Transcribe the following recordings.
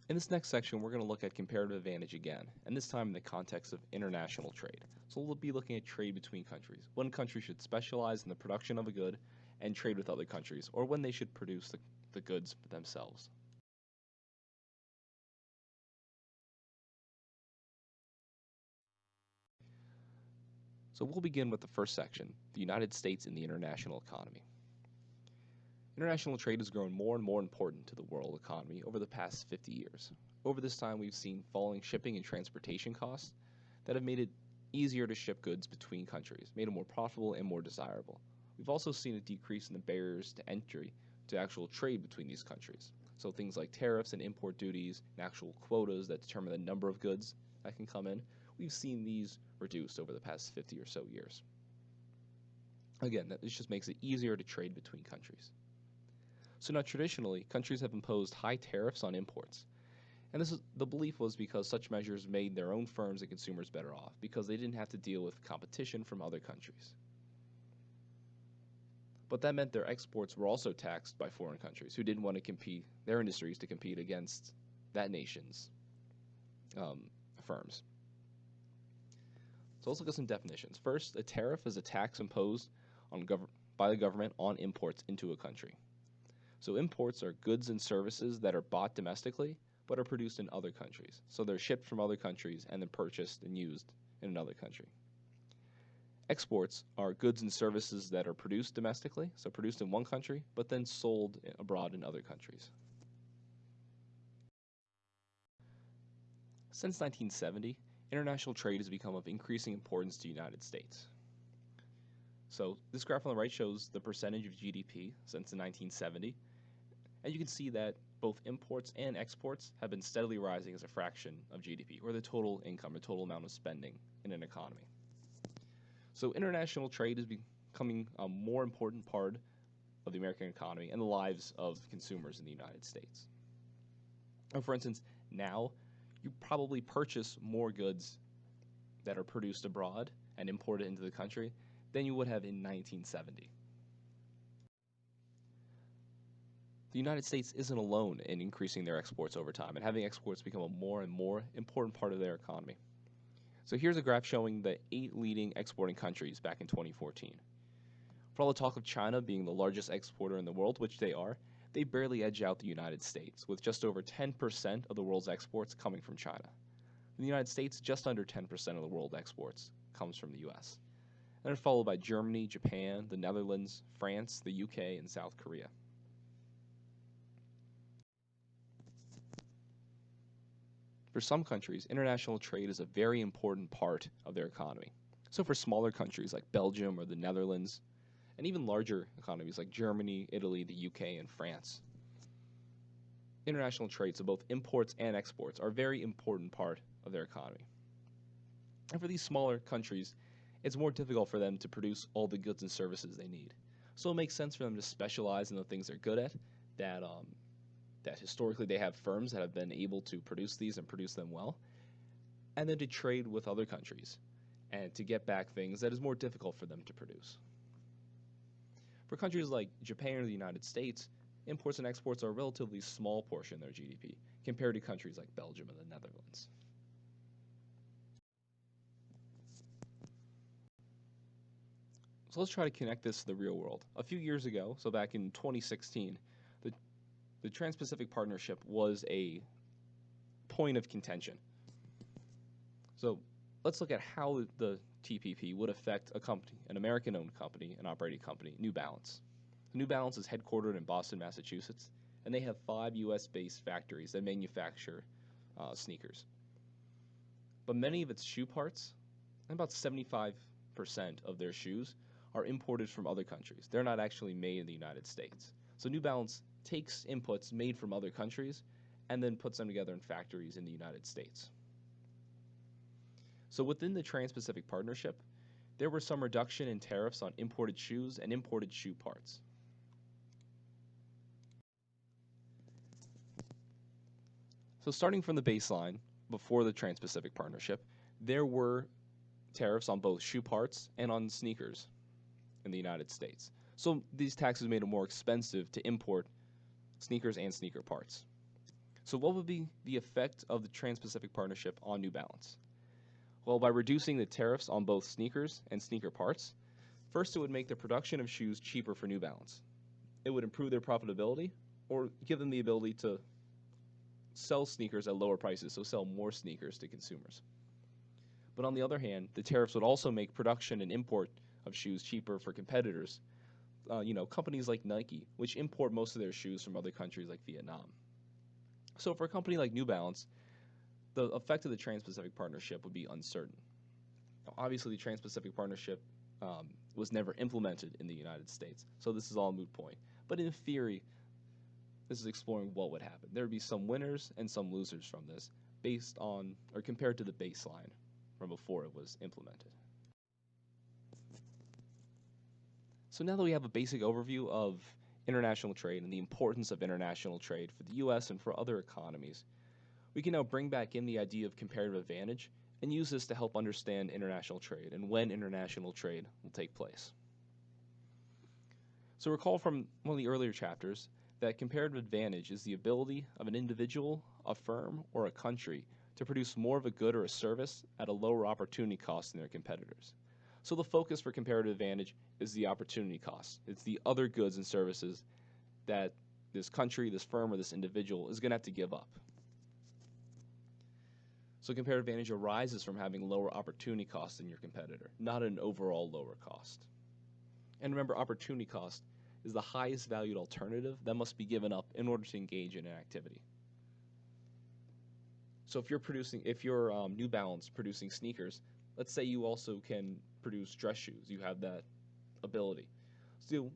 In this next section, we're going to look at comparative advantage again, and this time in the context of international trade. So we'll be looking at trade between countries. One country should specialize in the production of a good and trade with other countries, or when they should produce the goods themselves. So we'll begin with the first section, the United States in the international economy. International trade has grown more and more important to the world economy over the past 50 years. Over this time, we've seen falling shipping and transportation costs that have made it easier to ship goods between countries, made it more profitable and more desirable. We've also seen a decrease in the barriers to entry to actual trade between these countries. So things like tariffs and import duties and actual quotas that determine the number of goods that can come in, we've seen these reduced over the past 50 or so years. Again, this just makes it easier to trade between countries. So now traditionally, countries have imposed high tariffs on imports. And the belief was because such measures made their own firms and consumers better off because they didn't have to deal with competition from other countries. But that meant their exports were also taxed by foreign countries who didn't want to compete, their industries to compete against that nation's firms. So let's look at some definitions. First, a tariff is a tax imposed by the government on imports into a country. So imports are goods and services that are bought domestically but are produced in other countries. So they're shipped from other countries and then purchased and used in another country. Exports are goods and services that are produced domestically, so produced in one country, but then sold abroad in other countries. Since 1970, international trade has become of increasing importance to the United States. So this graph on the right shows the percentage of GDP since 1970, and you can see that both imports and exports have been steadily rising as a fraction of GDP, or the total income, or total amount of spending in an economy. So international trade is becoming a more important part of the American economy and the lives of consumers in the United States. For instance, now you probably purchase more goods that are produced abroad and imported into the country than you would have in 1970. The United States isn't alone in increasing their exports over time and having exports become a more and more important part of their economy. So here's a graph showing the 8 leading exporting countries back in 2014. For all the talk of China being the largest exporter in the world, which they are, they barely edge out the United States, with just over 10% of the world's exports coming from China. In the United States, just under 10% of the world exports comes from the US. And they're followed by Germany, Japan, the Netherlands, France, the UK, and South Korea. For some countries, international trade is a very important part of their economy. So for smaller countries like Belgium or the Netherlands, and even larger economies like Germany, Italy, the UK, and France, international trade, so both imports and exports, are a very important part of their economy. And for these smaller countries, it's more difficult for them to produce all the goods and services they need. So it makes sense for them to specialize in the things they're good at, that historically they have firms that have been able to produce these and produce them well, and then to trade with other countries and to get back things that is more difficult for them to produce. For countries like Japan or the United States, imports and exports are a relatively small portion of their GDP compared to countries like Belgium and the Netherlands. So let's try to connect this to the real world. A few years ago, so back in 2016, the Trans-Pacific Partnership was a point of contention. So let's look at how the TPP would affect a company, an American-owned company, an operating company, New Balance. New Balance is headquartered in Boston, Massachusetts, and they have 5 US-based factories that manufacture sneakers. But many of its shoe parts, about 75% of their shoes, are imported from other countries. They're not actually made in the United States. So New Balance takes inputs made from other countries and then puts them together in factories in the United States. So within the Trans-Pacific Partnership, there were some reduction in tariffs on imported shoes and imported shoe parts. So starting from the baseline, before the Trans-Pacific Partnership, there were tariffs on both shoe parts and on sneakers in the United States. So these taxes made it more expensive to import sneakers and sneaker parts. So what would be the effect of the Trans-Pacific Partnership on New Balance? Well, by reducing the tariffs on both sneakers and sneaker parts, first it would make the production of shoes cheaper for New Balance. It would improve their profitability or give them the ability to sell sneakers at lower prices, so sell more sneakers to consumers. But on the other hand, the tariffs would also make production and import of shoes cheaper for competitors, companies like Nike, which import most of their shoes from other countries like Vietnam. So for a company like New Balance, the effect of the Trans-Pacific Partnership would be uncertain. Now, obviously, the Trans-Pacific Partnership was never implemented in the United States, so this is all a moot point. But in theory, this is exploring what would happen. There would be some winners and some losers from this, based on or compared to the baseline from before it was implemented. So now that we have a basic overview of international trade and the importance of international trade for the US and for other economies, we can now bring back in the idea of comparative advantage and use this to help understand international trade and when international trade will take place. So recall from one of the earlier chapters that comparative advantage is the ability of an individual, a firm, or a country to produce more of a good or a service at a lower opportunity cost than their competitors. So the focus for comparative advantage is the opportunity cost. It's the other goods and services that this country, this firm, or this individual is going to have to give up. So comparative advantage arises from having lower opportunity cost than your competitor, not an overall lower cost. And remember, opportunity cost is the highest valued alternative that must be given up in order to engage in an activity. So if you're New Balance producing sneakers, let's say you also can produce dress shoes. You have that ability. So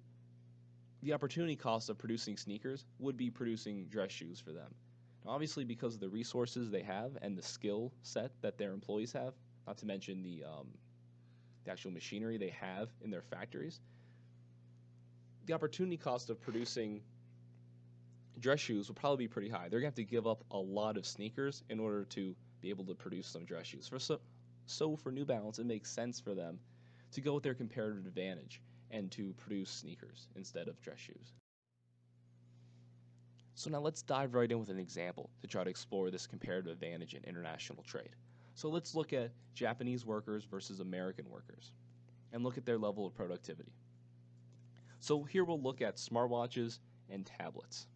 the opportunity cost of producing sneakers would be producing dress shoes for them. Now, obviously, because of the resources they have and the skill set that their employees have, not to mention the actual machinery they have in their factories, the opportunity cost of producing dress shoes will probably be pretty high. They're going to have to give up a lot of sneakers in order to be able to produce some dress shoes. So for New Balance, it makes sense for them to go with their comparative advantage and to produce sneakers instead of dress shoes. So now let's dive right in with an example to try to explore this comparative advantage in international trade. So let's look at Japanese workers versus American workers and look at their level of productivity. So here we'll look at smartwatches and tablets.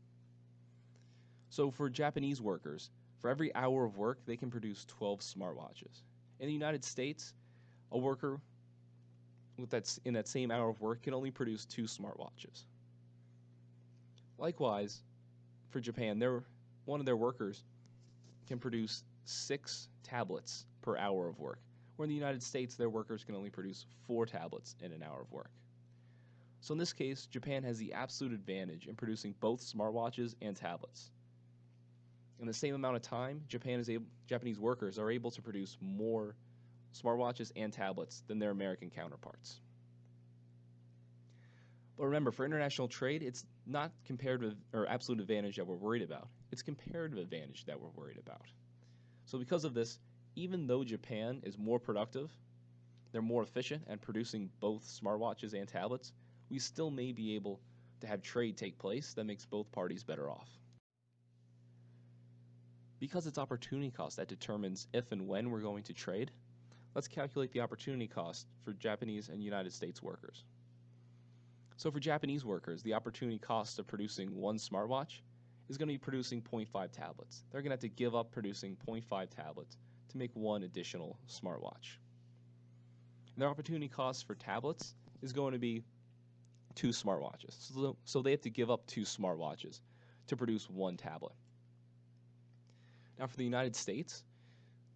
So for Japanese workers, for every hour of work, they can produce 12 smartwatches. In the United States, a worker in that same hour of work can only produce 2 smartwatches. Likewise, for Japan, one of their workers can produce 6 tablets per hour of work, where in the United States, their workers can only produce 4 tablets in an hour of work. So in this case, Japan has the absolute advantage in producing both smartwatches and tablets. In the same amount of time, Japanese workers are able to produce more smartwatches and tablets than their American counterparts. But remember, for international trade, it's not comparative or absolute advantage that we're worried about. It's comparative advantage that we're worried about. So because of this, even though Japan is more productive, they're more efficient at producing both smartwatches and tablets, we still may be able to have trade take place that makes both parties better off. Because it's opportunity cost that determines if and when we're going to trade, let's calculate the opportunity cost for Japanese and United States workers. So for Japanese workers, the opportunity cost of producing 1 smartwatch is going to be producing 0.5 tablets. They're going to have to give up producing 0.5 tablets to make 1 additional smartwatch. And their opportunity cost for tablets is going to be 2 smartwatches. So they have to give up 2 smartwatches to produce 1 tablet. Now for the United States,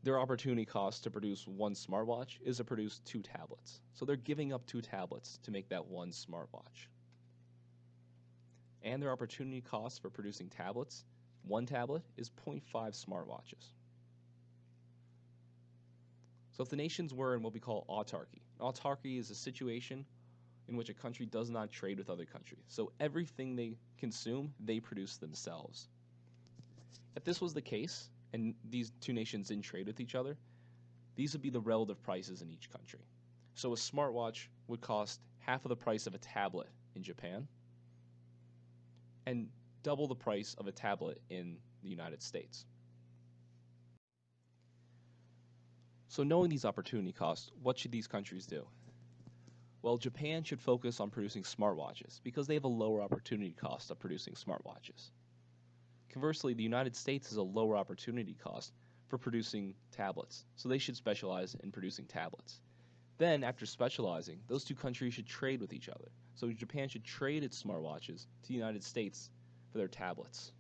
their opportunity cost to produce 1 smartwatch is to produce 2 tablets. So they're giving up 2 tablets to make that 1 smartwatch. And their opportunity cost for producing tablets, 1 tablet, is 0.5 smartwatches. So if the nations were in what we call autarky is a situation in which a country does not trade with other countries. So everything they consume, they produce themselves. If this was the case, and these 2 nations didn't trade with each other, these would be the relative prices in each country. So a smartwatch would cost half of the price of a tablet in Japan, and double the price of a tablet in the United States. So knowing these opportunity costs, what should these countries do? Well, Japan should focus on producing smartwatches because they have a lower opportunity cost of producing smartwatches. Conversely, the United States has a lower opportunity cost for producing tablets, so they should specialize in producing tablets. Then, after specializing, those two countries should trade with each other. So Japan should trade its smartwatches to the United States for their tablets.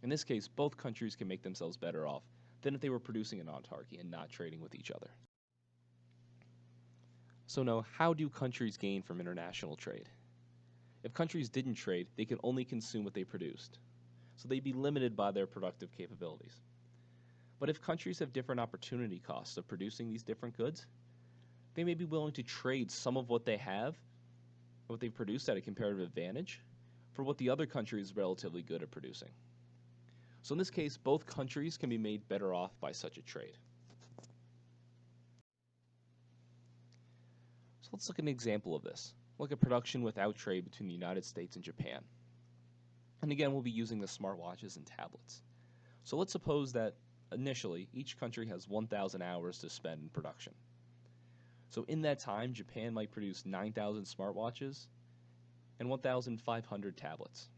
In this case, both countries can make themselves better off than if they were producing an autarky and not trading with each other. So now, how do countries gain from international trade? If countries didn't trade, they could only consume what they produced. So they'd be limited by their productive capabilities. But if countries have different opportunity costs of producing these different goods, they may be willing to trade some of what they have, what they've produced at a comparative advantage, for what the other country is relatively good at producing. So in this case, both countries can be made better off by such a trade. So let's look at an example of this. Look at production without trade between the United States and Japan. And again, we'll be using the smartwatches and tablets. So let's suppose that initially, each country has 1,000 hours to spend in production. So in that time, Japan might produce 9,000 smartwatches and 1,500 tablets.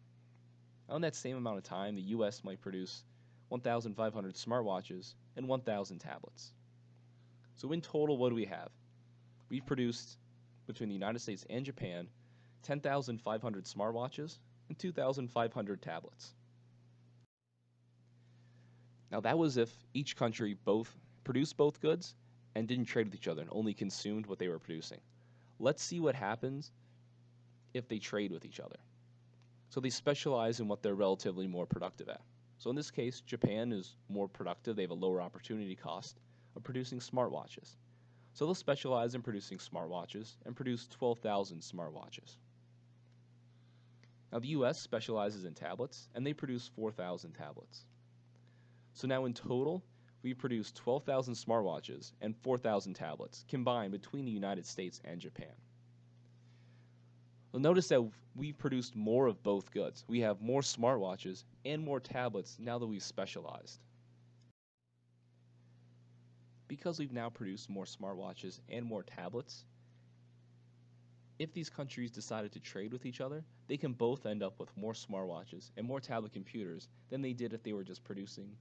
Now, in that same amount of time, the US might produce 1,500 smartwatches and 1,000 tablets. So in total, what do we have? We've produced, between the United States and Japan, 10,500 smartwatches and 2,500 tablets. Now that was if each country both produced both goods and didn't trade with each other and only consumed what they were producing. Let's see what happens if they trade with each other. So they specialize in what they're relatively more productive at. So in this case, Japan is more productive. They have a lower opportunity cost of producing smartwatches. So they'll specialize in producing smartwatches and produce 12,000 smartwatches. Now the US specializes in tablets, and they produce 4,000 tablets. So now in total, we produce 12,000 smartwatches and 4,000 tablets combined between the United States and Japan. Well, notice that we've produced more of both goods. We have more smartwatches and more tablets now that we've specialized. Because we've now produced more smartwatches and more tablets, if these countries decided to trade with each other, they can both end up with more smartwatches and more tablet computers than they did if they were just producing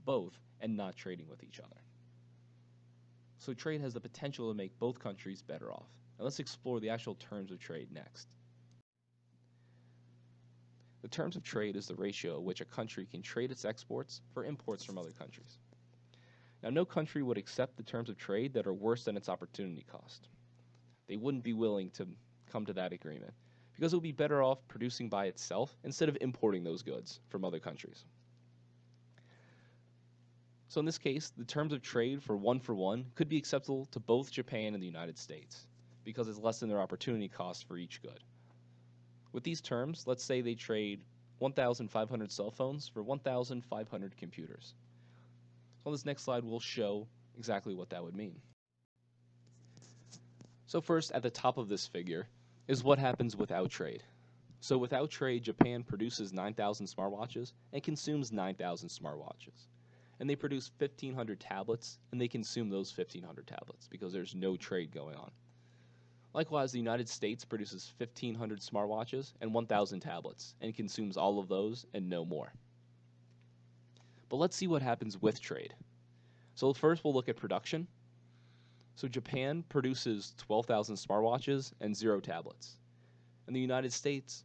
both and not trading with each other. So trade has the potential to make both countries better off. Now let's explore the actual terms of trade next. The terms of trade is the ratio at which a country can trade its exports for imports from other countries. Now, no country would accept the terms of trade that are worse than its opportunity cost. They wouldn't be willing to come to that agreement because it would be better off producing by itself instead of importing those goods from other countries. So in this case, the terms of trade for one could be acceptable to both Japan and the United States because it's less than their opportunity cost for each good. With these terms, let's say they trade 1,500 cell phones for 1,500 computers. So on this next slide, we'll show exactly what that would mean. So first, at the top of this figure is what happens without trade. So without trade, Japan produces 9,000 smartwatches and consumes 9,000 smartwatches. And they produce 1,500 tablets, and they consume those 1,500 tablets because there's no trade going on. Likewise, the United States produces 1,500 smartwatches and 1,000 tablets, and consumes all of those and no more. But let's see what happens with trade. So first, we'll look at production. So Japan produces 12,000 smartwatches and 0 tablets. And the United States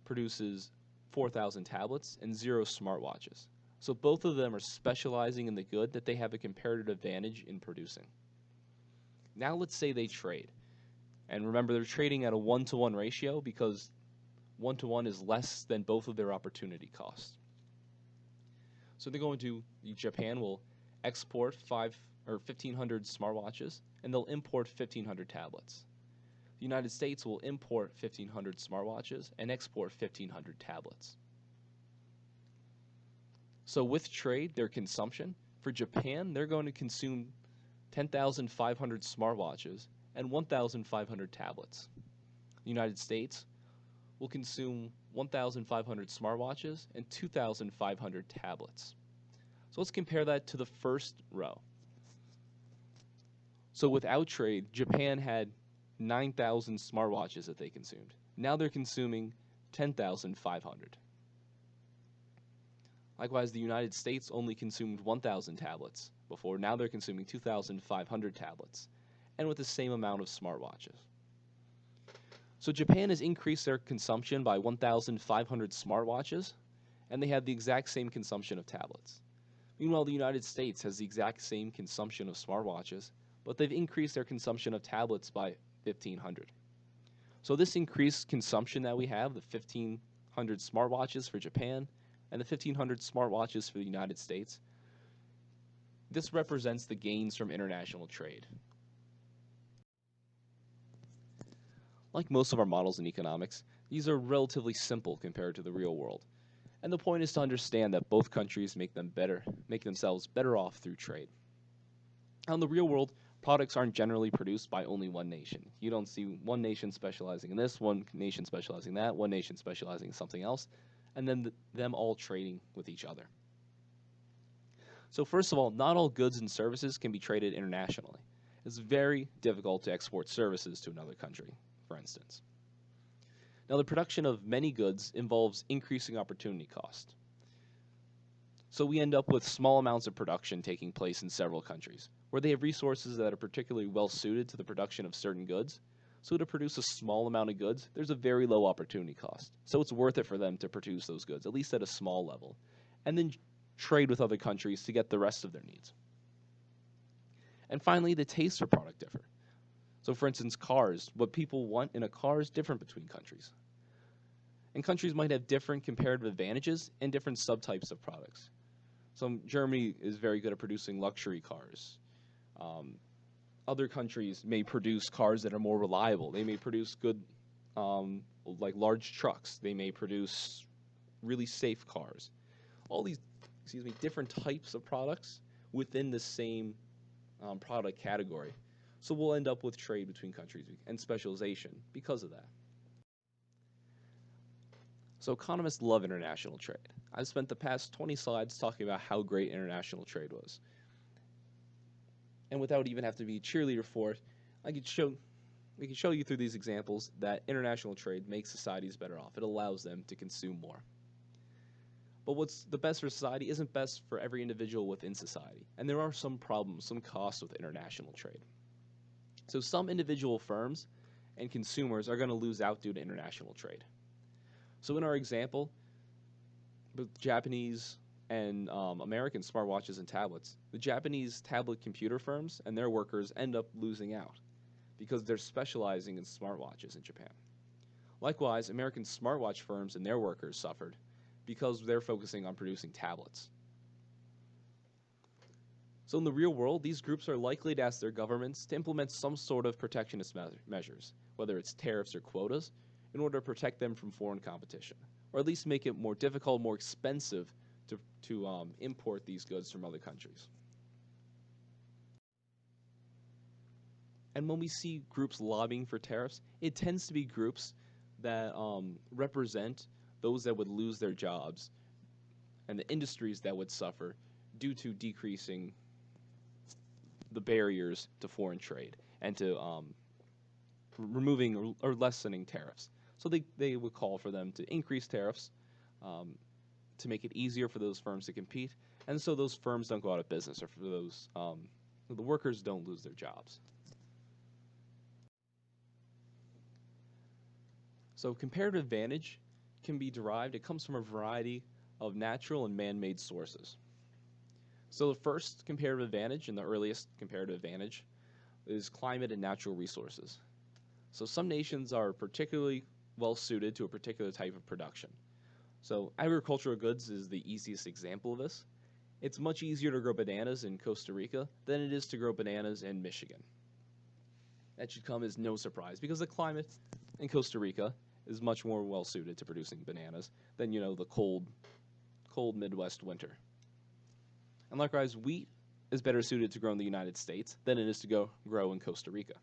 produces 4,000 tablets and 0 smartwatches. So both of them are specializing in the good that they have a comparative advantage in producing. Now let's say they trade. And remember, they're trading at a 1-to-1 ratio because 1-to-1 is less than both of their opportunity costs. So they're going to, Japan will export 1,500 smartwatches, and they'll import 1,500 tablets. The United States will import 1,500 smartwatches and export 1,500 tablets. So with trade, their consumption, for Japan, they're going to consume 10,500 smartwatches and 1,500 tablets. The United States will consume 1,500 smartwatches, and 2,500 tablets. So let's compare that to the first row. So without trade, Japan had 9,000 smartwatches that they consumed. Now they're consuming 10,500. Likewise, the United States only consumed 1,000 tablets before. Now they're consuming 2,500 tablets, and with the same amount of smartwatches. So Japan has increased their consumption by 1,500 smartwatches, and they have the exact same consumption of tablets. Meanwhile, the United States has the exact same consumption of smartwatches, but they've increased their consumption of tablets by 1,500. So this increased consumption that we have, the 1,500 smartwatches for Japan and the 1,500 smartwatches for the United States, this represents the gains from international trade. Like most of our models in economics, these are relatively simple compared to the real world. And the point is to understand that both countries make themselves better off through trade. Now, in the real world, products aren't generally produced by only one nation. You don't see one nation specializing in this, one nation specializing in that, one nation specializing in something else, and then them all trading with each other. So first of all, not all goods and services can be traded internationally. It's very difficult to export services to another country, for instance. Now, the production of many goods involves increasing opportunity cost. So we end up with small amounts of production taking place in several countries, where they have resources that are particularly well suited to the production of certain goods. So to produce a small amount of goods, there's a very low opportunity cost. So it's worth it for them to produce those goods, at least at a small level, and then trade with other countries to get the rest of their needs. And finally, the tastes for product differ. So for instance, cars, what people want in a car is different between countries. And countries might have different comparative advantages and different subtypes of products. So Germany is very good at producing luxury cars. Other countries may produce cars that are more reliable. They may produce good, like large trucks. They may produce really safe cars. All these, different types of products within the same product category. So we'll end up with trade between countries and specialization because of that. So economists love international trade. I've spent the past 20 slides talking about how great international trade was. And without even having to be a cheerleader for it, we can show you through these examples that international trade makes societies better off. It allows them to consume more. But what's the best for society isn't best for every individual within society. And there are some problems, some costs with international trade. So some individual firms and consumers are going to lose out due to international trade. So in our example, with Japanese and American smartwatches and tablets, the Japanese tablet computer firms and their workers end up losing out because they're specializing in smartwatches in Japan. Likewise, American smartwatch firms and their workers suffered because they're focusing on producing tablets. So in the real world, these groups are likely to ask their governments to implement some sort of protectionist measures, whether it's tariffs or quotas, in order to protect them from foreign competition, or at least make it more difficult, more expensive to import these goods from other countries. And when we see groups lobbying for tariffs, it tends to be groups that represent those that would lose their jobs and the industries that would suffer due to decreasing the barriers to foreign trade and to removing or lessening tariffs. So they would call for them to increase tariffs to make it easier for those firms to compete, and so those firms don't go out of business, or for those the workers don't lose their jobs. So comparative advantage can be derived. It comes from a variety of natural and man-made sources. So the first comparative advantage, and the earliest comparative advantage, is climate and natural resources. So some nations are particularly well suited to a particular type of production. So agricultural goods is the easiest example of this. It's much easier to grow bananas in Costa Rica than it is to grow bananas in Michigan. That should come as no surprise because the climate in Costa Rica is much more well suited to producing bananas than, the cold Midwest winter. And likewise, wheat is better suited to grow in the United States than it is to grow in Costa Rica.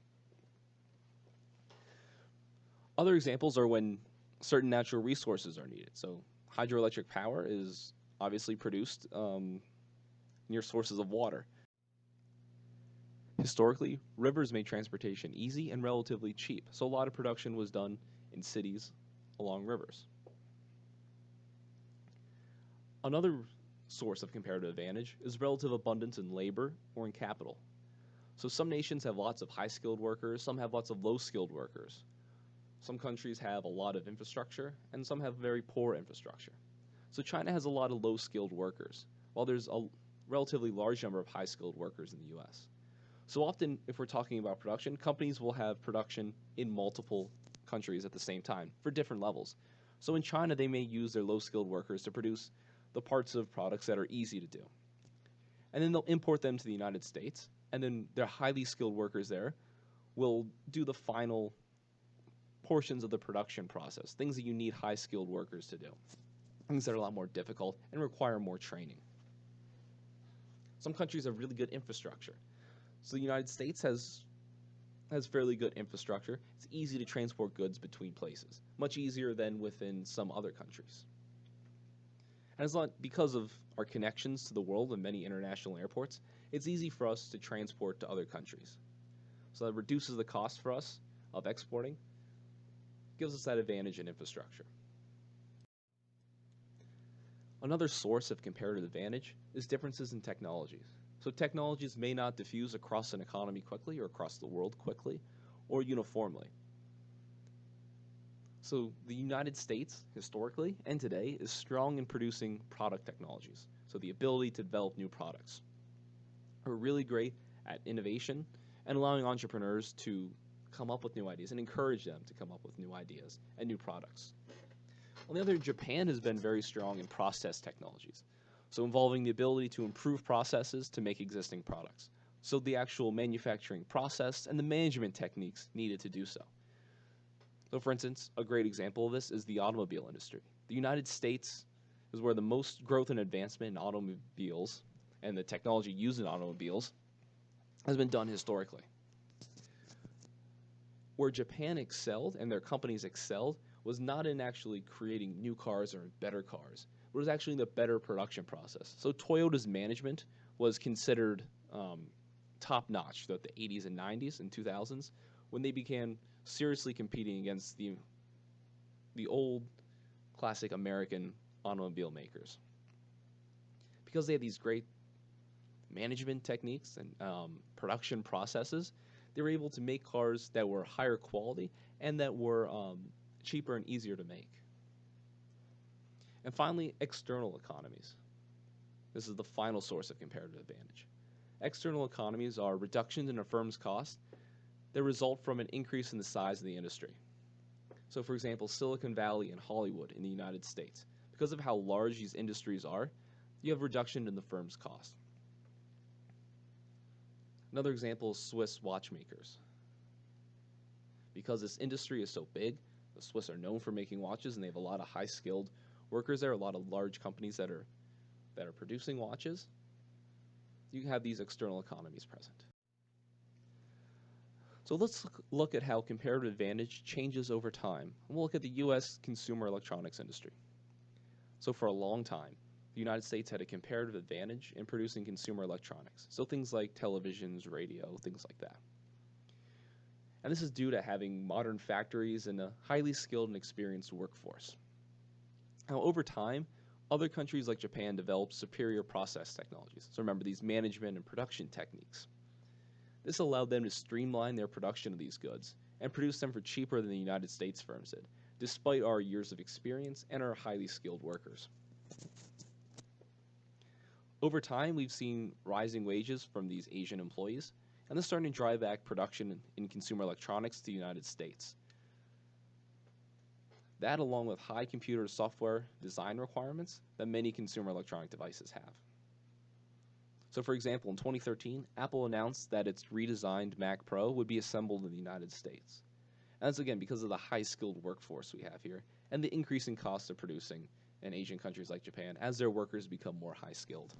Other examples are when certain natural resources are needed. So hydroelectric power is obviously produced near sources of water. Historically, rivers made transportation easy and relatively cheap, so a lot of production was done in cities along rivers. Another source of comparative advantage is relative abundance in labor or in capital. So some nations have lots of high-skilled workers, some have lots of low-skilled workers. Some countries have a lot of infrastructure, and some have very poor infrastructure. So China has a lot of low-skilled workers, while there's a relatively large number of high-skilled workers in the US. So often, if we're talking about production, companies will have production in multiple countries at the same time for different levels. So in China, they may use their low-skilled workers to produce the parts of products that are easy to do. And then they'll import them to the United States, and then their highly skilled workers there will do the final portions of the production process, things that you need high-skilled workers to do, things that are a lot more difficult and require more training. Some countries have really good infrastructure. So the United States has fairly good infrastructure. It's easy to transport goods between places, much easier than within some other countries. And it's not because of our connections to the world and many international airports, it's easy for us to transport to other countries. So that reduces the cost for us of exporting, gives us that advantage in infrastructure. Another source of comparative advantage is differences in technologies. So technologies may not diffuse across an economy quickly or across the world quickly or uniformly. So the United States, historically and today, is strong in producing product technologies, so the ability to develop new products. We're really great at innovation and allowing entrepreneurs to come up with new ideas and encourage them to come up with new ideas and new products. On the other hand, Japan has been very strong in process technologies, so involving the ability to improve processes to make existing products, so the actual manufacturing process and the management techniques needed to do so. So for instance, a great example of this is the automobile industry. The United States is where the most growth and advancement in automobiles and the technology used in automobiles has been done historically. Where Japan excelled and their companies excelled was not in actually creating new cars or better cars, but it was actually in the better production process. So Toyota's management was considered top-notch throughout the 80s and 90s and 2000s when they began seriously competing against the old classic American automobile makers. Because they had these great management techniques and production processes, they were able to make cars that were higher quality and that were cheaper and easier to make. And finally, external economies. This is the final source of comparative advantage. External economies are reductions in a firm's cost that result from an increase in the size of the industry. So for example, Silicon Valley and Hollywood in the United States. Because of how large these industries are, you have reduction in the firm's cost. Another example is Swiss watchmakers. Because this industry is so big, the Swiss are known for making watches and they have a lot of high-skilled workers there, a lot of large companies that are producing watches. You have these external economies present. So let's look at how comparative advantage changes over time. We'll look at the US consumer electronics industry. So for a long time, the United States had a comparative advantage in producing consumer electronics. So things like televisions, radio, things like that. And this is due to having modern factories and a highly skilled and experienced workforce. Now, over time, other countries like Japan developed superior process technologies. So remember, these management and production techniques. This allowed them to streamline their production of these goods and produce them for cheaper than the United States firms did, despite our years of experience and our highly skilled workers. Over time, we've seen rising wages from these Asian employees, and this is starting to drive back production in consumer electronics to the United States. That, along with high computer software design requirements that many consumer electronic devices have. So for example, in 2013, Apple announced that its redesigned Mac Pro would be assembled in the United States. And that's again because of the high-skilled workforce we have here and the increasing cost of producing in Asian countries like Japan as their workers become more high-skilled.